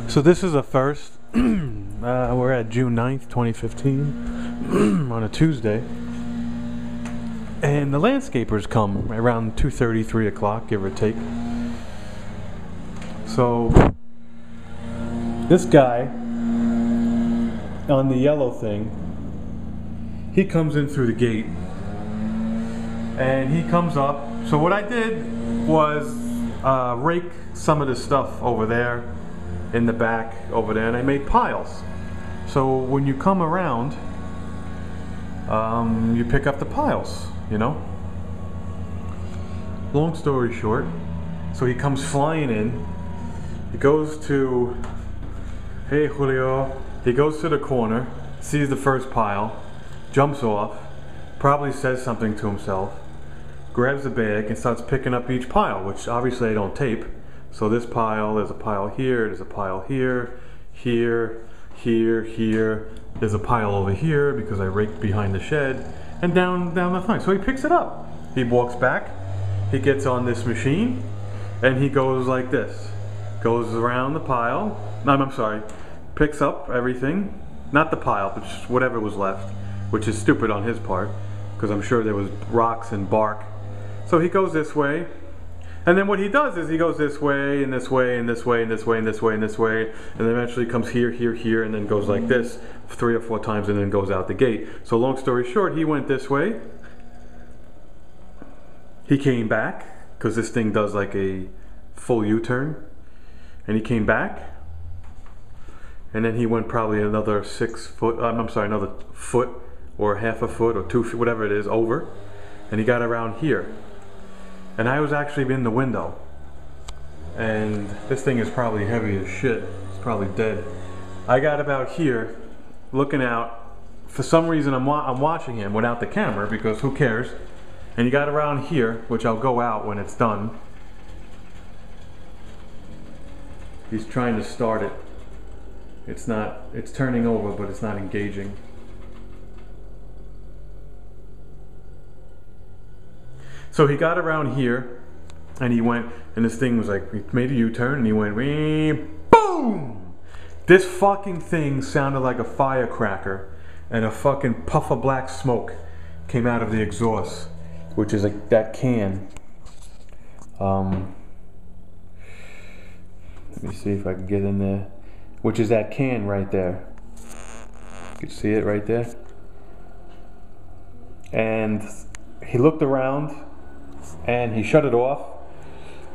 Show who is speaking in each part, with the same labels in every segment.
Speaker 1: So this is a first. We're at June 9th, 2015 on a Tuesday. And the landscapers come around 2:30, 3 o'clock, give or take. So this guy on the yellow thing, he comes in through the gate. And he comes up. So what I did was rake some of the stuff over there in the back over there, and I made piles. So when you come around, you pick up the piles, you know. Long story short, so he comes flying in. He goes to, hey Julio, he goes to the corner, sees the first pile, jumps off, probably says something to himself, grabs the bag and starts picking up each pile, which obviously I don't tape. So this pile, there's a pile here, there's a pile here, here, here, there's a pile over here because I raked behind the shed, and down the thing. So he picks it up. He walks back, he gets on this machine, and he goes like this. Goes around the pile, I'm sorry, picks up everything, not the pile, but just whatever was left, which is stupid on his part, because I'm sure there was rocks and bark. So he goes this way, and then what he does is he goes this way, and this way, and this way, and this way, and this way, and this way, and then eventually comes here, here, here, and then goes like this 3 or 4 times, and then goes out the gate. So long story short, he went this way. He came back, because this thing does like a full U-turn, and he came back, and then he went probably another 6 foot, I'm sorry, another foot, or half a foot, or 2 feet, whatever it is, over, and he got around here. And I was actually in the window, and this thing is probably heavy as shit. It's probably dead. I got about here, looking out. For some reason, I'm watching him without the camera, because who cares? And he got around here, which I'll go out when it's done. He's trying to start it. It's turning over, but it's not engaging. So he got around here, and he went, and this thing was like, he made a U-turn, and he went, boom! This fucking thing sounded like a firecracker, and a fucking puff of black smoke came out of the exhaust, which is like that can. Let me see if I can get in there. Which is that can right there. You can see it right there. And he looked around, and he shut it off,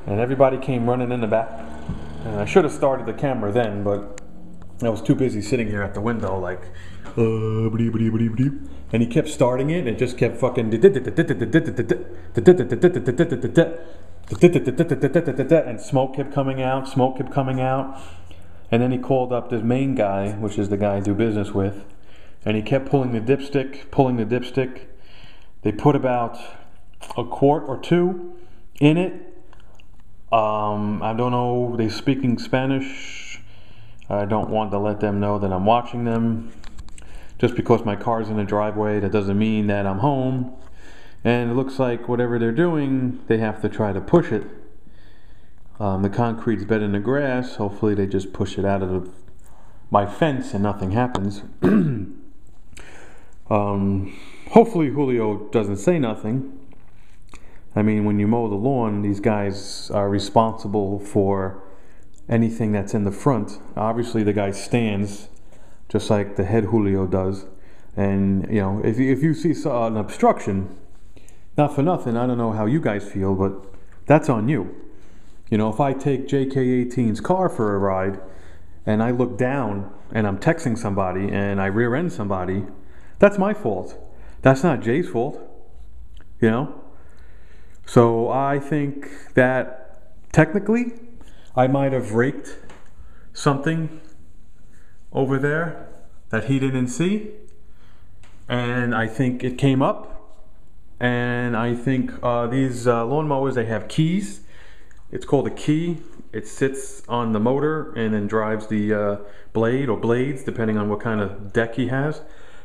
Speaker 1: and everybody came running in the back. And I should have started the camera then, but I was too busy sitting here at the window like, and he kept starting it, and it just kept fucking, and smoke kept coming out, and then he called up this main guy, which is the guy I do business with, and he kept pulling the dipstick. They put about a quart or 2 in it. I don't know, they're speaking Spanish. I don't want to let them know that I'm watching them. Just because my car's in the driveway, that doesn't mean that I'm home. And it looks like whatever they're doing, they have to try to push it. The concrete's better than the grass. Hopefully they just push it out of my fence and nothing happens. Hopefully Julio doesn't say nothing. I mean, when you mow the lawn, these guys are responsible for anything that's in the front. Obviously the guy stands, just like the head Julio does. And, you know, if you see an obstruction, not for nothing, I don't know how you guys feel, but that's on you. You know, if I take JK18's car for a ride, and I look down, and I'm texting somebody, and I rear end somebody, that's my fault. That's not Jay's fault, you know? So I think that technically I might have raked something over there that he didn't see, and I think it came up, and I think these lawnmowers, they have keys. It's called a key. It sits on the motor and then drives the blade or blades, depending on what kind of deck he has.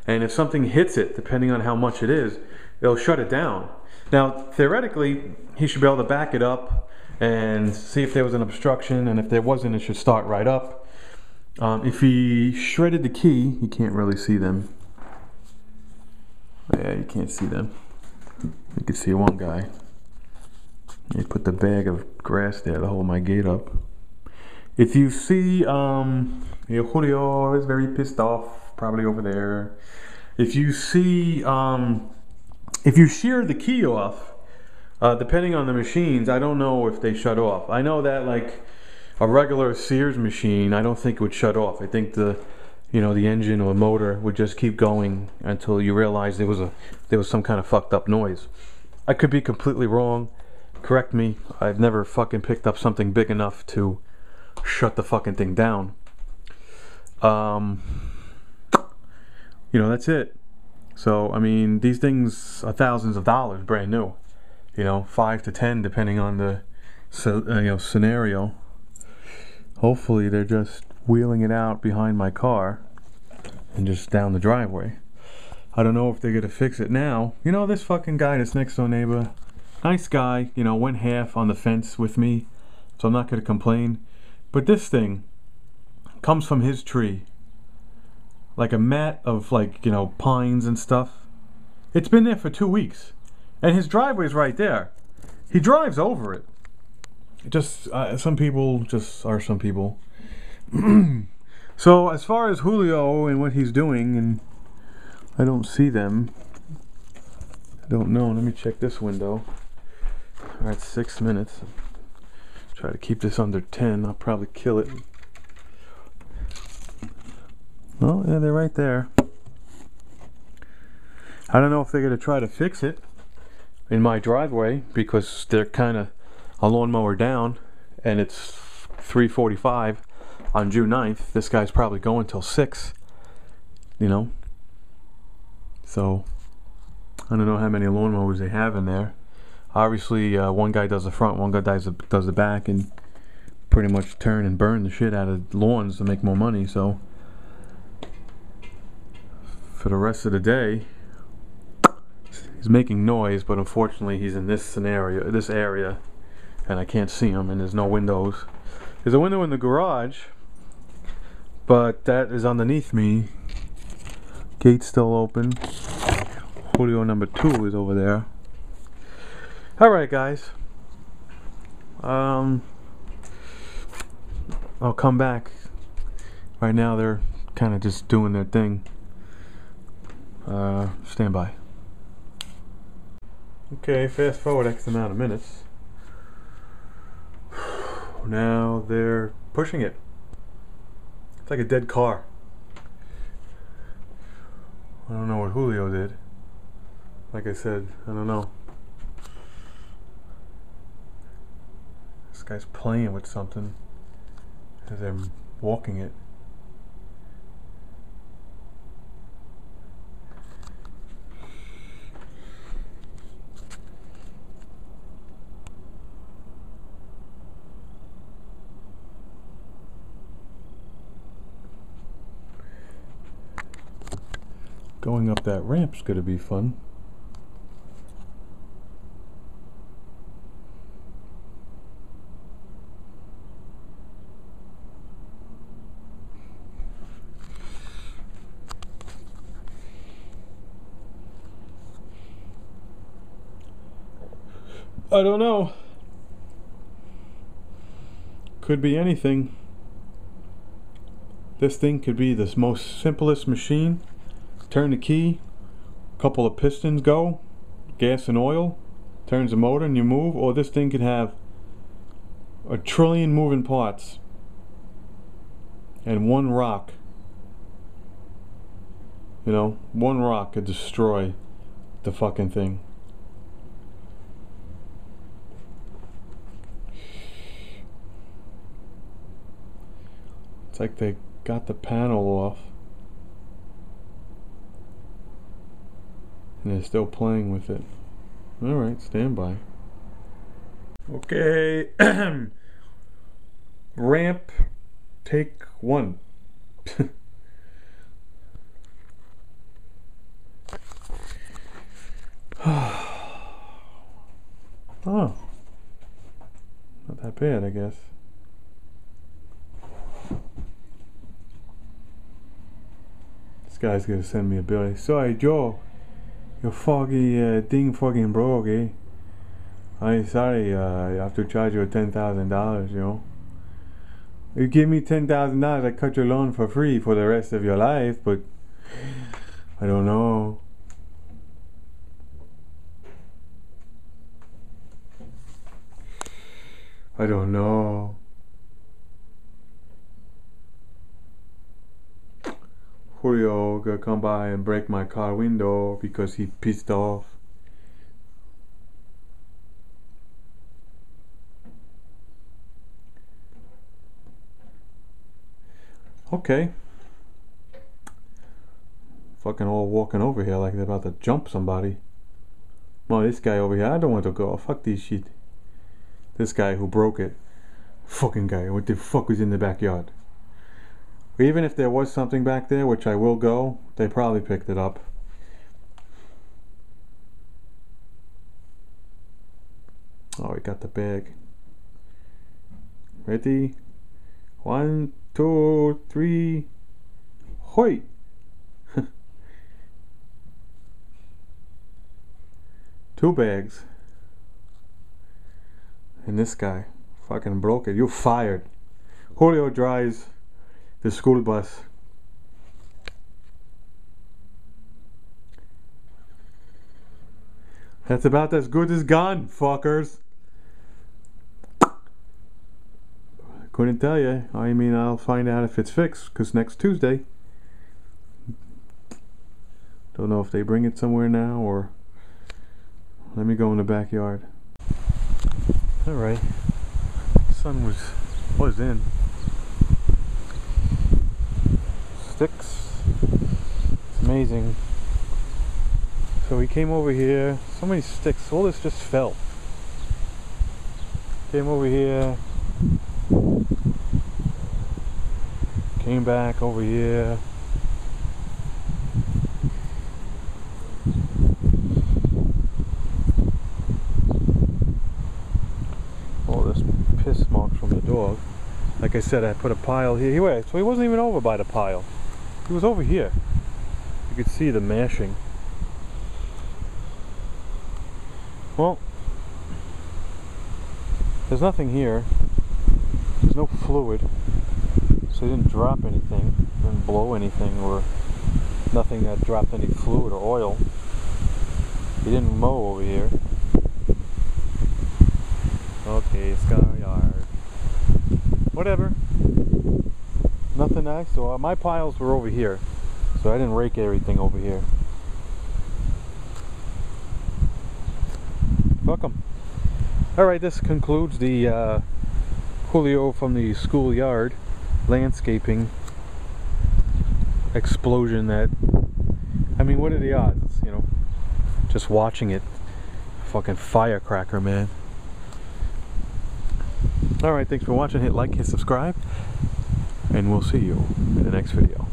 Speaker 1: And if something hits it, depending on how much it is, it'll shut it down. Now, theoretically, he should be able to back it up and see if there was an obstruction, and if there wasn't, it should start right up. If he shredded the key, you can't really see them. Yeah, you can't see them. You can see one guy. He put the bag of grass there to hold my gate up. If you see, Julio is very pissed off, probably over there. If you see, if you shear the key off, depending on the machines, I don't know if they shut off. I know that like a regular Sears machine, I don't think it would shut off. I think the engine or motor would just keep going until you realize there was some kind of fucked up noise. I could be completely wrong. Correct me. I've never fucking picked up something big enough to shut the fucking thing down. That's it. So I mean, these things are thousands of dollars, brand new. 5 to 10 depending on the scenario. Hopefully they're just wheeling it out behind my car and just down the driveway. I don't know if they're gonna fix it now. This fucking guy that's next door neighbor, nice guy, went half on the fence with me, so I'm not gonna complain. But this thing comes from his tree, like a mat of pines and stuff. It's been there for 2 weeks, and his driveway's right there. He drives over it. Just some people just are some people. So as far as Julio and what he's doing, and I don't see them. I don't know. Let me check this window. Alright, 6 minutes. Try to keep this under 10. I'll probably kill it. Well, yeah, they're right there. I don't know if they're going to try to fix it in my driveway, because they're kind of a lawnmower down, and it's 3:45 on June 9th. This guy's probably going till 6, so I don't know how many lawnmowers they have in there. Obviously one guy does the front, one guy does the back, and pretty much turn and burn the shit out of lawns to make more money. So for the rest of the day he's making noise, but unfortunately he's in this area, and I can't see him, and there's no windows. There's a window in the garage, but that is underneath me. Gate's still open. Julio number 2 is over there. Alright guys, I'll come back. Right now they're kind of just doing their thing. Stand by. Okay, fast forward X amount of minutes. Now they're pushing it. It's like a dead car. I don't know what Julio did. Like I said, I don't know. This guy's playing with something as they're walking it. Going up that ramp's gonna be fun. I don't know. Could be anything. This thing could be the most simplest machine. Turn the key, couple of pistons go, gas and oil, turns the motor and you move. Or this thing could have a trillion moving parts, and one rock, one rock could destroy the fucking thing. It's like they got the panel off and they're still playing with it. Alright, stand by. Okay. Ramp, take 1. Oh, not that bad, I guess. This guy's gonna send me a bill. Sorry, Joe. Your fucking thing fucking broke, eh? I'm sorry. I have to charge you $10,000. You know. You give me $10,000, I cut your lawn for free for the rest of your life. But I don't know. I don't know. Julio gonna come by and break my car window because he pissed off. Okay. Fucking all walking over here like they're about to jump somebody. No, this guy over here, I don't want to go. Fuck this shit. This guy who broke it. Fucking guy, what the fuck was in the backyard? Even if there was something back there, which I will go, they probably picked it up. Oh, we got the bag. Ready? 1, 2, 3. Hoi! Two bags. And this guy fucking broke it. You're fired. Julio drives the school bus. That's about as good as gone, fuckers. Couldn't tell you. I mean, I'll find out if it's fixed, because next Tuesday. Don't know if they bring it somewhere now, or... Let me go in the backyard. Alright. Sun was in. Sticks. It's amazing. So we came over here. So many sticks. All this just fell. Came over here. Came back over here. All this piss marks from the dog. Like I said, I put a pile here. Wait, so he wasn't even over by the pile. He was over here. You could see the mashing. Well, there's nothing here. There's no fluid. So he didn't drop anything, didn't blow anything, or nothing that dropped any fluid or oil. He didn't mow over here. Okay, scar yard. Whatever. Nothing nice. So my piles were over here. So I didn't rake everything over here. Welcome. Alright, this concludes the Julio from the schoolyard landscaping explosion that, I mean, what are the odds, you know, just watching it. Fucking firecracker, man. Alright, thanks for watching. Hit like, hit subscribe, and we'll see you in the next video.